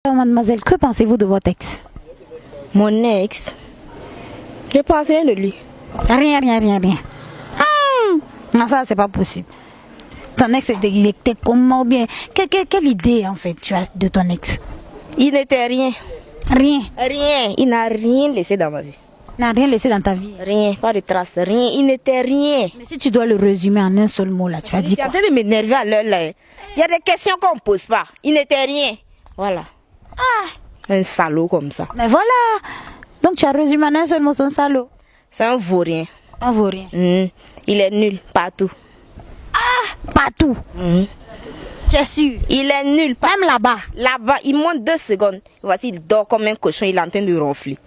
Mademoiselle, que pensez-vous de votre ex? Mon ex, je pense rien de lui. Rien. Non, ça, c'est pas possible. Ton ex, il était comment bien? Quelle idée, en fait, tu as de ton ex? Il n'était rien. Rien. Rien. Il n'a rien laissé dans ma vie. Il n'a rien laissé dans ta vie. Rien, pas de traces, rien. Il n'était rien. Mais si tu dois le résumer en un seul mot, là, tu vas dire quoi? Il est en train de m'énerver à l'heure là. Il y a des questions qu'on ne pose pas. Il n'était rien. Voilà. Un salaud comme ça. Mais voilà. Donc tu as résumé en un seul mot son salaud. C'est un vaurien. Un vaurien. Il est nul partout. Partout. Tu es sûr? Il est nul partout. Même là-bas. Là-bas, il monte 2 secondes. Voici, il dort comme un cochon. Il est en train de ronfler.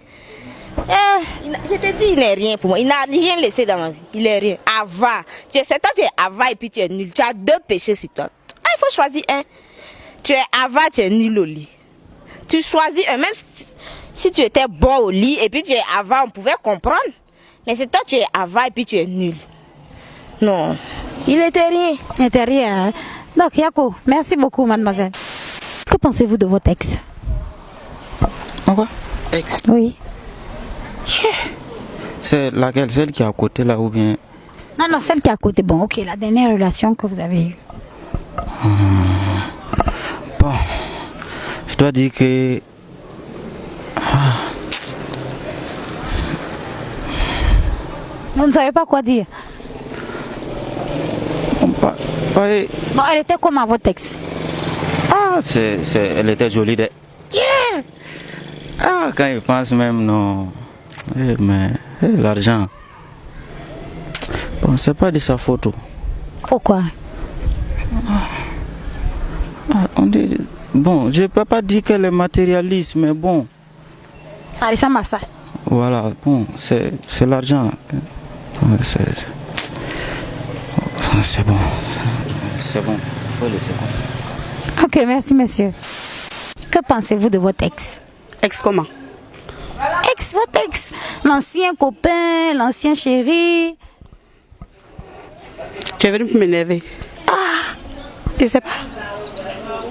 Je te dis, il n'est rien pour moi. Il n'a rien laissé dans ma vie. Il est rien. Ava. C'est toi, tu es Ava et puis tu es nul. Tu as 2 péchés sur toi. Il faut choisir un. Tu es Ava, tu es nul au lit. Tu choisis un. Même si tu étais bon au lit et puis tu es Ava, on pouvait comprendre. Mais c'est toi, tu es Ava et puis tu es nul. Non. Il était rien. Il n'était rien. Hein? Donc, Yako, merci beaucoup, mademoiselle. Que pensez-vous de votre ex? Quoi? Ex? Oui. C'est laquelle? Celle qui est à côté là ou bien? Non, celle qui est à côté. Bon, ok, la dernière relation que vous avez eue. Bon, je dois dire que... Vous ne savez pas quoi dire? Bon, elle était comment votre ex? Elle était jolie. Quand il pense même, non. Mais l'argent, bon, c'est pas de sa faute. Pourquoi? Bon, je peux pas dire qu'elle est matérialiste, mais bon. Ça ressemble à ça. Voilà, bon, c'est l'argent. C'est bon. C'est bon, il faut laisser comme ça. Ok, merci monsieur. Que pensez-vous de votre ex? Ex comment? Votre ex, l'ancien copain, l'ancien chéri. Tu es venu pour m'énerver. Je sais pas.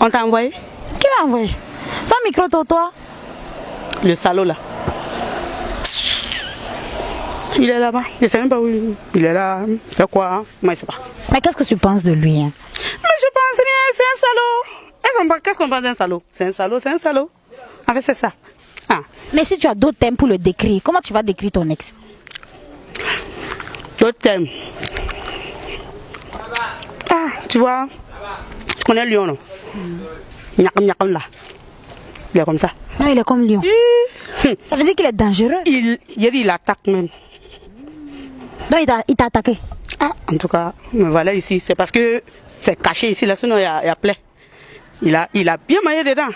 On t'a envoyé? Qui m'a envoyé? Sans micro, toi? Le salaud là. Il est là-bas. Je sais même pas où il est là. C'est quoi? Hein? Moi, je sais pas. Mais qu'est-ce que tu penses de lui? Hein? Mais je pense rien, c'est un salaud. Qu'est-ce qu'on pense d'un salaud? C'est un salaud. En fait, c'est ça. Mais si tu as d'autres thèmes pour le décrire, comment tu vas décrire ton ex? D'autres thèmes. Tu vois, tu connais Lyon, non? Nyakam là. Il est comme ça. Non, il est comme Lion. Ça veut dire qu'il est dangereux. Il attaque même. Donc il t'a attaqué. En tout cas, me voilà ici. C'est parce que c'est caché ici, là, sinon il y a plein. Il a bien maillé dedans.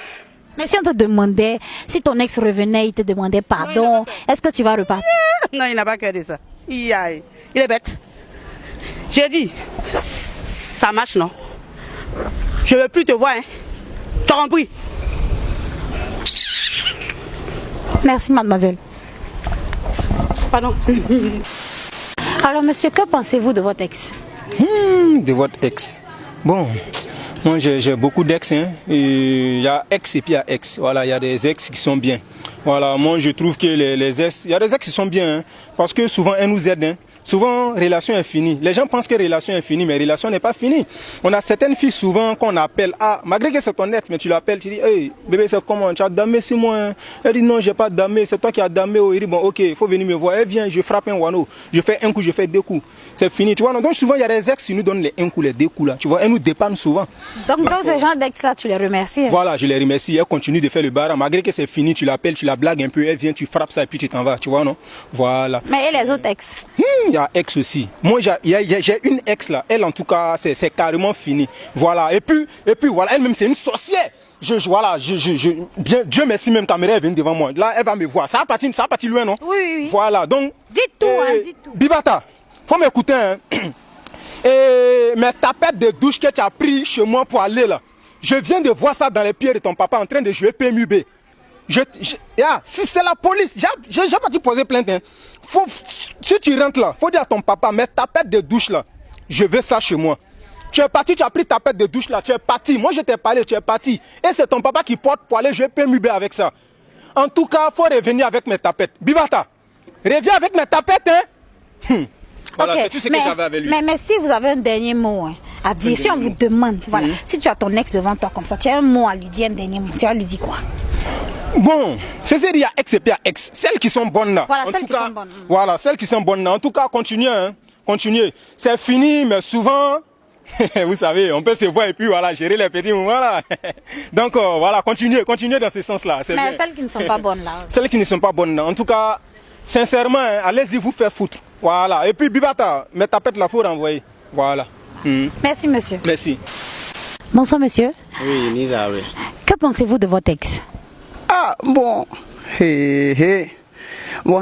Mais si on te demandait, si ton ex revenait, il te demandait pardon, est-ce que tu vas repartir? Non, il n'a pas cœur de ça. Il est bête. J'ai dit, ça marche, non? Je ne veux plus te voir, hein? Tu as compris? Merci, mademoiselle. Pardon. Alors, monsieur, que pensez-vous de votre ex? De votre ex? Bon, moi j'ai beaucoup d'ex. Hein. Il y a ex et puis il y a ex. Voilà, il y a des ex qui sont bien. Voilà, moi je trouve que les ex, il y a des ex qui sont bien. Hein, parce que souvent elles nous aident. Hein. Souvent, relation est finie. Les gens pensent que relation est finie, mais relation n'est pas finie. On a certaines filles souvent qu'on appelle, malgré que c'est ton ex, mais tu l'appelles, tu dis, hey, bébé, c'est comment? Tu as damé 6 mois. Hein? Elle dit, non, j'ai pas damé, c'est toi qui as damé. Il dit, bon, ok, il faut venir me voir. Elle vient, je frappe un wano. Je fais un coup, je fais 2 coups. C'est fini, tu vois. Donc souvent, il y a des ex qui nous donnent les 1 coup, les 2 coups, là. Tu vois, elles nous dépannent souvent. Donc ces gens d'ex-là, tu les remercies? Hein? Voilà, je les remercie. Elle continue de faire le bar. Malgré que c'est fini, tu l'appelles, tu la blagues un peu. Elle vient, tu frappes ça et puis tu t'en vas, tu vois, non? Voilà. Mais et les autres ex? Il y a ex aussi. Moi, j'ai une ex là. Elle, en tout cas, c'est carrément fini. Voilà. Et puis voilà, elle-même, c'est une sorcière. Dieu merci, même caméra est venue devant moi. Là, elle va me voir. Ça va partir loin, non? Oui. Voilà. Donc. Dites tout, dites tout. Bibata, faut m'écouter, hein. Mais tapettes de douche que tu as pris chez moi pour aller là. Je viens de voir ça dans les pieds de ton papa en train de jouer PMUB. Si c'est la police, j'ai pas dû poser plainte. Hein. Si tu rentres là, faut dire à ton papa, mais ta pète de douche là, je veux ça chez moi. Tu es parti, tu as pris ta pète de douche là, tu es parti. Moi je t'ai parlé, tu es parti. Et c'est ton papa qui porte poilé, je peux m'uber avec ça. En tout cas, il faut revenir avec mes tapettes. Bibata, reviens avec mes tapettes, hein. Voilà, Ok, c'est tout ce que j'avais avec lui. Mais si vous avez un dernier mot hein, à dire, si on vous demande, voilà, si tu as ton ex devant toi comme ça, tu as un mot à lui dire, un dernier mot, tu vas lui dire quoi? Bon, c'est-à-dire il y a ex et puis il y a ex. Celles qui sont bonnes là. Voilà, En celles tout qui cas, sont bonnes. Voilà, celles qui sont bonnes là. En tout cas, continuez, hein. Continuez. C'est fini, mais souvent, vous savez, on peut se voir et puis voilà, gérer les petits moments là. Donc voilà, continuez dans ce sens-là. Mais bien. celles qui ne sont pas bonnes là. Celles qui ne sont pas bonnes là. En tout cas, sincèrement, hein, allez-y vous faire foutre. Voilà. Et puis Bibata, mes tapettes là, faut renvoyer. Voilà. Merci monsieur. Merci. Bonsoir monsieur. Oui, Nisa, oui. Que pensez-vous de votre ex? Ah, bon. Bon,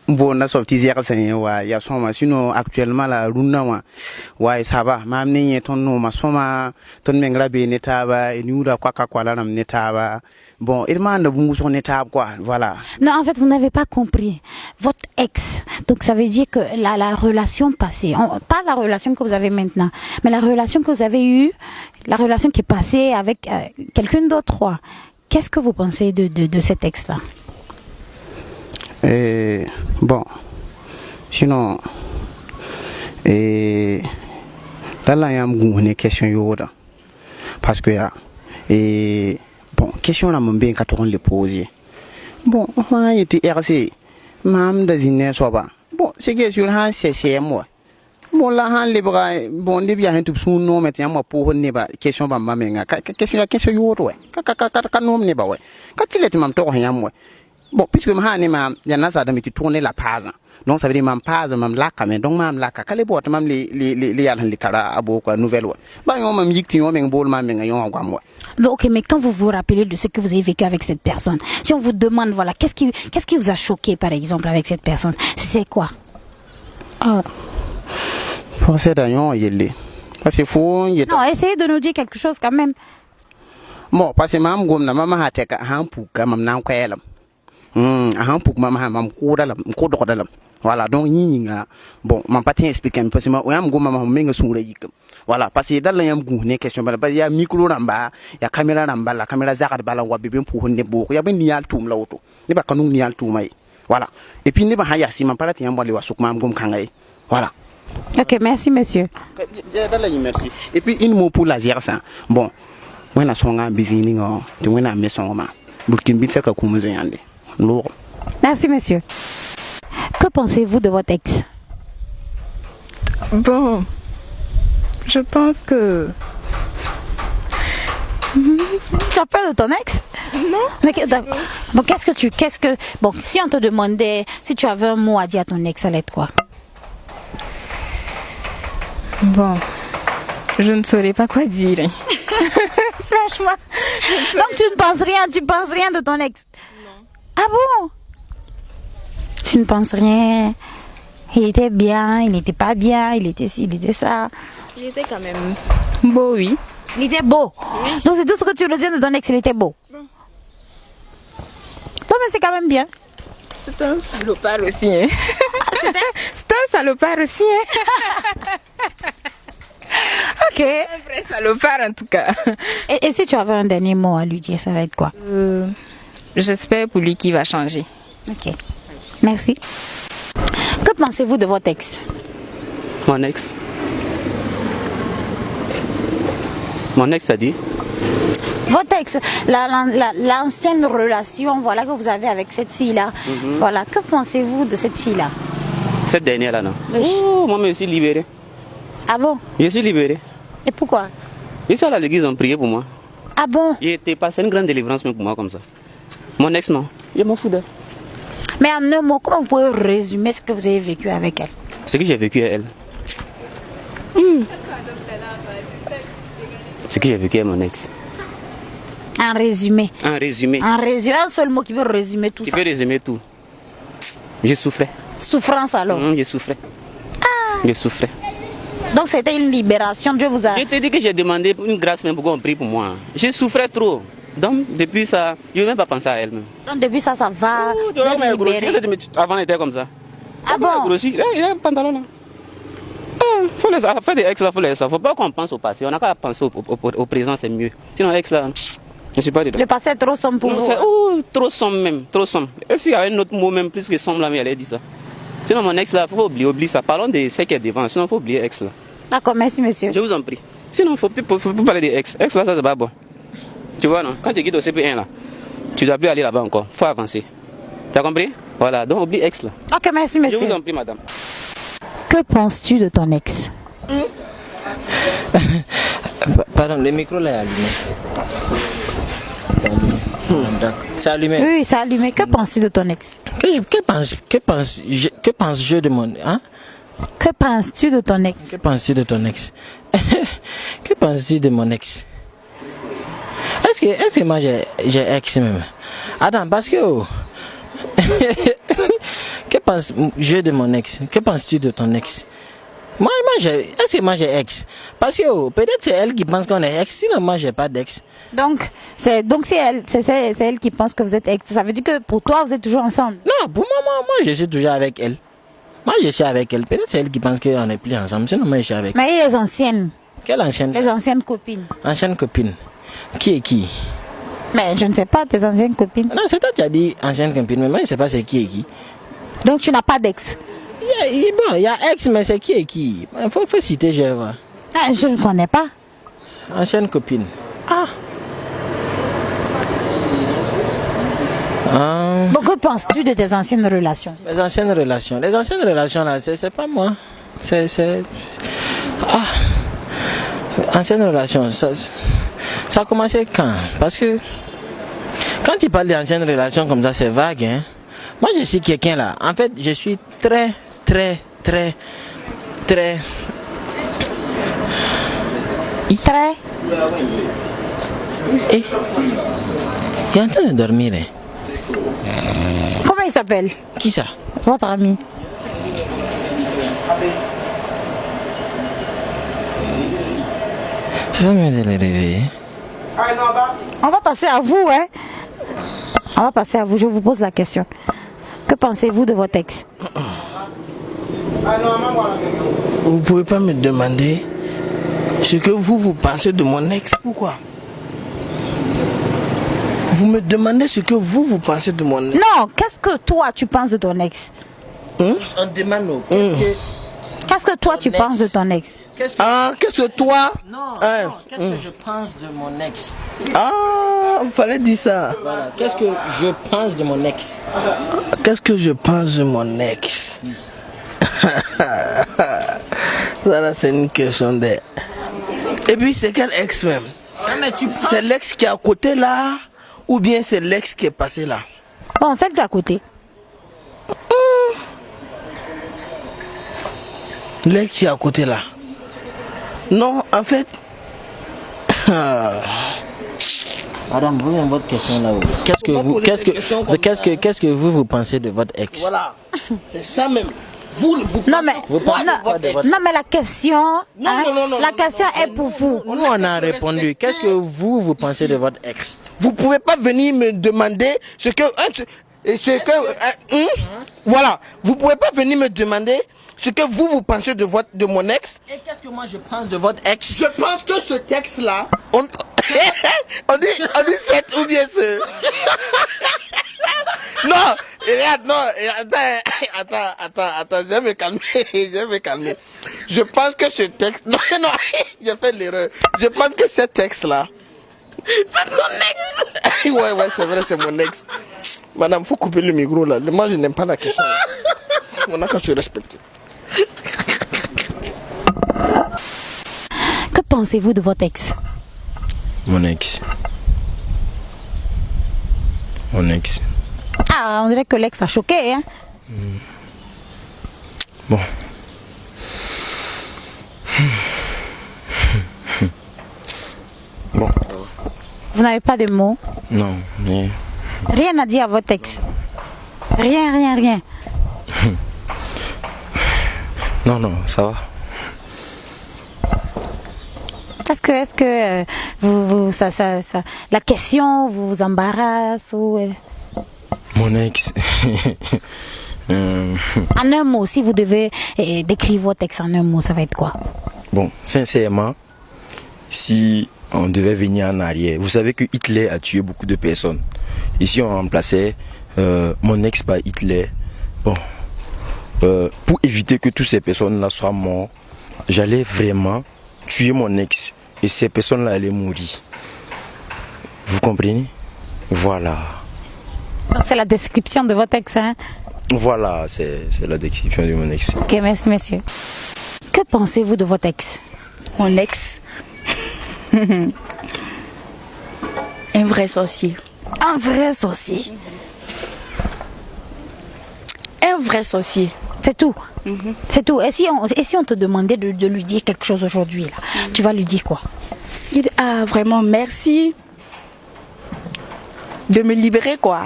bon, na sorti zéro c'est wa ya soma sinon actuellement la runa wa ça va mam ni ton no ma soma ton mengra be netaba et niura kwa la nam netaba bon il m'a de bungu son netaba quoi voilà. Non, en fait, vous n'avez pas compris. Votre ex, donc ça veut dire que la relation passée, pas la relation que vous avez maintenant, mais la relation que vous avez eue, la relation qui est passée avec quelqu'un d'autre. Quoi. Qu'est-ce que vous pensez de cet ex-là? Bon, sinon, là, il y a une question yoda. Parce que, bon, question là, mon bien, quand on le pose. Bon, on était RC, mam de zine soba. Bon, c'est que sur un c'est moi. Bon, là, on les bras, bon, les biens, tout sous nous, mettez moi pour ne pas, question, ma maman, question yoda, ouais. Kanom ne ba, ouais. Quand il était mam, toi, rien, moi. Bon, puisque ma yana ça de tourner la page. Donc ça veut dire mam page mam la mais donc mam la ka les boîtes mam les yal les kara abo quoi nouvelle ouais. Ba yo mam yikti yo men bol mam men yo ngwa moi. Ok, mais quand vous vous rappelez de ce que vous avez vécu avec cette personne, si on vous demande, voilà, qu'est-ce qui vous a choqué, par exemple, avec cette personne, c'est quoi? Ah. Pour ça d'ailleurs il parce que faut Non, essayez de nous dire quelque chose quand même. Bon, parce que mam gom na mama ha teka han puka mam nan kwelam. Un pour mam ko dalam voilà donc bon man pas expliquer parce que moi am go mam menga soura yik voilà parce que dans la yam go ne question bala parce que ya micro ramba ya caméra ramba la caméra zakat bala wa bebe pour ne boko ya ben nial tum lawto ne ba kanu nial tumay voilà et puis ne ba ha ya si man pas tiam bali wa suk mam gom kangay voilà. Ok, merci monsieur. Merci. Et puis une mot pour la ça bon moi na songa bizini ngo de moi na maison ma burkin bi feka kumuzo yande. Merci monsieur. Que pensez-vous de votre ex? Bon, je pense que... Tu as peur de ton ex? Non. Mais bon, bon, si on te demandait si tu avais un mot à dire à ton ex, ça allait être quoi? Bon, je ne saurais pas quoi dire. Franchement. Donc tu penses rien de ton ex? Ah bon? Tu ne penses rien? Il était bien, il n'était pas bien, il était ci, il était ça. Il était quand même beau, oui. Il était beau. Oui. Donc c'est tout ce que tu veux dire de ton ex, il était beau. Bon, mais c'est quand même bien. C'est un salopard aussi. Hein. C'est un salopard aussi. Hein. Ok. Un vrai salopard en tout cas. Et si tu avais un dernier mot à lui dire, ça va être quoi? J'espère pour lui qu'il va changer. Ok. Merci. Que pensez-vous de votre ex? Mon ex. Mon ex a dit? Votre ex, l'ancienne relation, voilà, que vous avez avec cette fille-là. Voilà. Que pensez-vous de cette fille-là? Cette dernière-là, non? Oui. Oh, moi, je suis libéré. Ah bon? Je suis libéré. Et pourquoi? Je suis allé à l'église, on priait pour moi. Ah bon? Il était passé une grande délivrance même pour moi comme ça. Mon ex, non. Je m'en fous d'elle. Mais en un mot, comment vous pouvez résumer ce que vous avez vécu avec elle? Ce que j'ai vécu avec elle. Ce que j'ai vécu avec mon ex. En résumé. En résumé. En résumé, un seul mot qui peut résumer tout Qui ça. peut résumer tout. Je souffrais. Souffrance alors. Je souffrais. Je souffrais. Donc c'était une libération, Dieu vous a... Je te dis que j'ai demandé une grâce même pour qu'on prie pour moi. Je souffrais trop. Donc depuis ça, je ne vais même pas penser à elle même. Donc depuis ça, ça va. Tu vois, grossi. Avant, elle était comme ça. Ah bon? Grossi. Il a un pantalon là. Ouais, faut les faire des ex là, faut les savoir. Faut pas qu'on pense au passé. On n'a qu'à penser au présent, c'est mieux. Sinon, ex là, je suis pas dedans. Le passé est trop sombre pour Non, vous. c'est trop sombre même, trop sombre. Et s'il y a un autre mot même plus que sombre là, mais elle a dit ça. Sinon, mon ex là, faut pas oublier ça. Parlons de ce qui est devant, sinon, faut oublier ex là. D'accord, merci monsieur. Je vous en prie. Sinon, faut plus parler des ex. Ex là, ça c'est pas bon. Tu vois, non? Quand tu quittes au CP1 là, tu dois plus aller là-bas encore. Faut avancer. Tu as compris? Voilà, donc oublie ex là. Ok, merci Je monsieur. vous en prie, madame. Que penses-tu de ton ex? Pardon, le micro là est allumé. C'est allumé. D'accord. C'est allumé. Oui, c'est allumé. Que penses-tu de ton ex? Que pense-je de mon... Hein? Que penses-tu de ton ex? Que penses-tu de ton ex? Que penses-tu de mon ex? Est-ce que moi j'ai ex même? Attends, parce que... oh, que penses-je de mon ex? Que penses-tu de ton ex? Est-ce que moi j'ai ex? Parce que oh, peut-être c'est elle qui pense qu'on est ex, sinon moi j'ai pas d'ex. Donc c'est elle qui pense que vous êtes ex. Ça veut dire que pour toi vous êtes toujours ensemble. Non, pour moi je suis toujours avec elle. Moi je suis avec elle. Peut-être c'est elle qui pense qu'on n'est plus ensemble, sinon moi je suis avec elle. Mais les anciennes. Quelle ancienne? Les anciennes copines. Ancienne copine. Qui est qui? Mais je ne sais pas tes anciennes copines. Non, c'est toi qui as dit ancienne copine, mais moi je ne sais pas c'est qui est qui. Donc tu n'as pas d'ex. Il y a ex, mais c'est qui est qui? Il faut citer, je vois. Ah, je ne connais pas. Ancienne copine. Ah. Donc que penses-tu de tes anciennes relations? Les anciennes relations là, c'est pas moi. Ah. Anciennes relations, ça a commencé quand? Parce que quand tu parles d'anciennes relations comme ça, c'est vague, hein. Moi, je suis quelqu'un là. En fait, je suis très. Et il est en train de dormir, hein. Comment il s'appelle? Qui ça? Votre ami. Tu vas me le réveiller? On va passer à vous, hein. On va passer à vous. Je vous pose la question. Que pensez-vous de votre ex? Vous pouvez pas me demander ce que vous pensez de mon ex? Pourquoi? Vous me demandez ce que vous pensez de mon ex? Non, qu'est-ce que toi tu penses de ton ex? On demande Qu'est-ce que toi tu penses de ton ex? Qu'est-ce que toi? Non, qu'est-ce que je pense de mon ex? Ah, fallait dire ça. Voilà, qu'est-ce que je pense de mon ex? Qu'est-ce que je pense de mon ex? Ça là, c'est une question de... Et puis c'est quel ex même? C'est l'ex qui est à côté là, ou bien c'est l'ex qui est passé là? Bon, celle qui est à côté. L'ex qui est à côté là. Non, en fait... Madame, vous avez votre question là-haut. Qu'est-ce que vous pensez de votre ex? Voilà, c'est ça même. Vous Non mais, non, mais la question, Non, la question est pour vous. Nous on a répondu. Qu'est-ce que vous pensez de votre ex? Vous pouvez pas venir me demander ce que... voilà, vous pouvez pas venir me demander ce que vous pensez de mon ex. Et qu'est-ce que moi je pense de votre ex? Je pense que ce texte-là, on dit 7 ou bien ce... Non, regarde, non, attends, je vais me calmer, Je pense que ce texte... Non, j'ai fait l'erreur. Je pense que ce texte-là... C'est mon ex. Ouais, c'est vrai, c'est mon ex. Madame, faut couper le micro là. Moi, je n'aime pas la question. On a qu'à se respecter. Que pensez-vous de votre ex? Mon ex. Ah, on dirait que l'ex a choqué, hein? Bon. Bon. Vous n'avez pas de mots? Non, mais... Rien à dire à votre ex? Rien. Non, ça va. Est-ce que la question vous embarrasse ou... Mon ex... En un mot, si vous devez décrire votre ex en un mot, ça va être quoi? Bon, sincèrement, si on devait venir en arrière, vous savez que Hitler a tué beaucoup de personnes. Et si on remplaçait mon ex par Hitler, bon, pour éviter que toutes ces personnes-là soient mortes, j'allais vraiment tuer mon ex. Et ces personnes-là allaient mourir. Vous comprenez? Voilà. Donc c'est la description de votre ex, hein? Voilà, c'est la description de mon ex. Ok, merci monsieur. Que pensez-vous de votre ex? Mon ex. Un vrai sorcier. Un vrai sorcier. Un vrai sorcier. C'est tout. C'est tout. Et si on te demandait de lui dire quelque chose aujourd'hui, là, tu vas lui dire quoi? Il dit, ah, vraiment, merci de me libérer, quoi.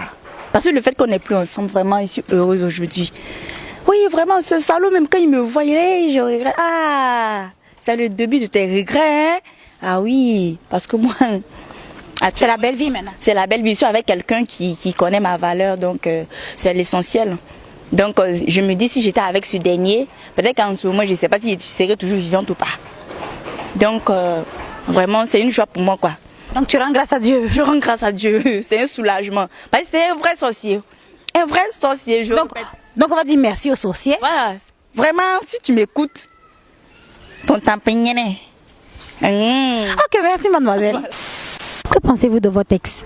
Parce que le fait qu'on n'est plus ensemble, vraiment, je suis heureuse aujourd'hui. Oui, vraiment, ce salaud, même quand il me voyait, je regrette. Ah, c'est le début de tes regrets, hein? Ah oui, parce que moi... C'est la belle vie maintenant. C'est la belle vie. Je suis avec quelqu'un qui connaît ma valeur, donc c'est l'essentiel. Donc je me dis, si j'étais avec ce dernier, peut-être qu'en ce moment, je ne sais pas si je serais toujours vivante ou pas. Donc vraiment, c'est une joie pour moi, quoi. Donc tu rends grâce à Dieu? Je rends grâce à Dieu. C'est un soulagement. Parce que c'est un vrai sorcier. Un vrai sorcier, je répète. Donc on va dire merci au sorcier. Voilà. Vraiment, si tu m'écoutes, ton temps peigné. Ok, merci mademoiselle. Voilà. Que pensez-vous de votre ex?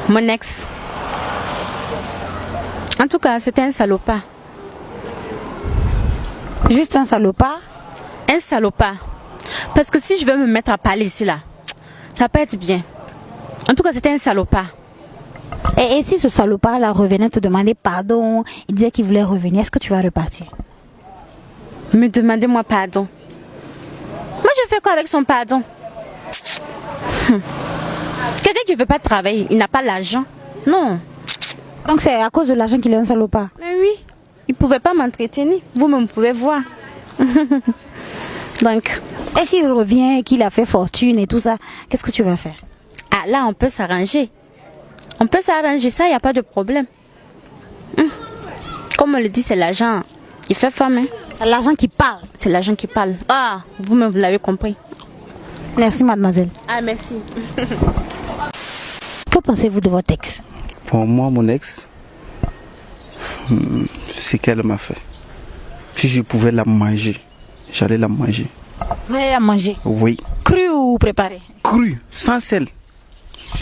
Mon ex. En tout cas, c'était un salopard. Juste un salopard? Un salopard. Parce que si je veux me mettre à parler ici, là, ça peut être bien. En tout cas, c'était un salopard. Et si ce salopard-là revenait te demander pardon, il disait qu'il voulait revenir, est-ce que tu vas repartir? Me demander moi pardon. Moi, je fais quoi avec son pardon? Quelqu'un qui ne veut pas travailler, il n'a pas l'argent. Non. Donc c'est à cause de l'argent qu'il est un salopard? Mais oui, il ne pouvait pas m'entretenir. Vous-même pouvez voir. Donc. Et s'il revient et qu'il a fait fortune et tout ça, qu'est-ce que tu vas faire? Ah là, on peut s'arranger. On peut s'arranger, ça, il n'y a pas de problème. Comme on le dit, c'est l'argent qui fait femme. Hein. C'est l'argent qui parle. C'est l'argent qui parle. Ah, vous-même, vous l'avez compris. Merci, mademoiselle. Ah, merci. Que pensez-vous de votre ex? Pour moi, mon ex, c'est qu'elle m'a fait. Si je pouvais la manger, j'allais la manger. Vous allez la manger? Oui. Crue ou préparée? Crue, sans sel.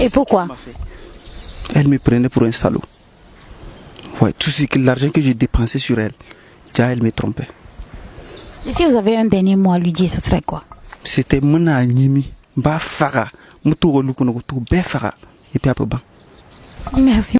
Et pourquoi? Elle me prenait pour un salaud. Ouais, tout l'argent que j'ai dépensé sur elle, déjà elle me trompait. Et si vous avez un dernier mot à lui dire, ce serait quoi? C'était mon animi, ba fara, mutu lukuno tu be fara, et puis après ban. Merci.